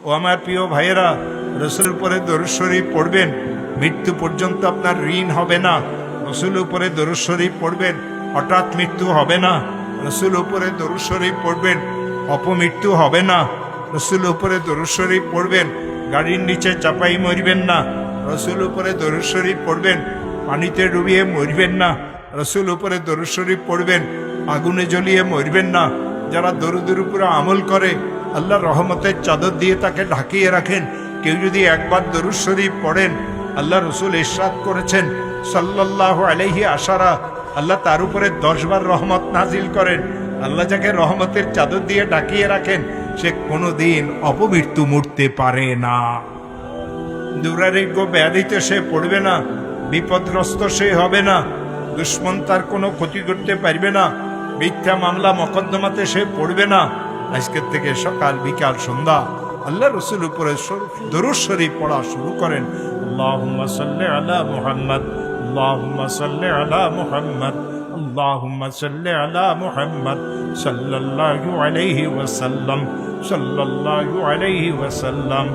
ও আমার প্রিয় ভাইয়েরা, রসুলের উপরে দরুদ শরীফ পড়বেন, মৃত্যু পর্যন্ত আপনার ঋণ হবে না। রসুল উপরে দরুদ শরীফ পড়বেন, হঠাৎ মৃত্যু হবে না। রসুল উপরে দরুদ শরীফ পড়বেন, অপমৃত্যু হবে না। রসুল উপরে দরুদ শরীফ পড়বেন, গাড়ির নিচে চাপাই মরবেন না। রসুল উপরে দরুদ শরীফ পড়বেন, পানিতে ডুবিয়ে মরবেন না। রসুল উপরে দরুদ শরীফ পড়বেন, আগুনে জ্বলিয়ে মরবেন না। যারা দরুদের উপরে আমল করে, আল্লাহ রহমতের চাদর দিয়ে তাকে ঢাকিয়ে রাখেন। কেউ যদি একবার দরুদ শরীফ পড়েন, আল্লাহ রসুল ইরশাদ করেছেন সাল্লাল্লাহু আলাইহি আশারা, আল্লাহ তার উপরে 10 বার রহমত নাজিল করেন। আল্লাহ যাকে রহমতের চাদর দিয়ে ঢাকিয়ে রাখেন, সে কোনোদিন অপমৃত্যু মরতে পারে না। দুরারোগ্য ব্যাধিতে সে পড়বে না, বিপদগ্রস্ত সে হবে না, দুশ্মন তার কোনো ক্ষতি করতে পারবে না, মিথ্যা মামলা মকদ্দমাতে সে পড়বে না। আজকের থেকে সকাল বিকাল সন্ধ্যা আল্লাহ রসুল উপরে দরুদ শরীফ পড়া শুরু করেন। আল্লাহুম্মা সাল্লি আলা মুহাম্মদ, আল্লাহুম্মা সাল্লি আলা মুহাম্মদ, আল্লাহুম্মা সাল্লি আলা মুহাম্মদ সাল্লাল্লাহু আলাইহি ওয়াসাল্লাম, সাল্লাল্লাহু আলাইহি ওয়াসাল্লাম।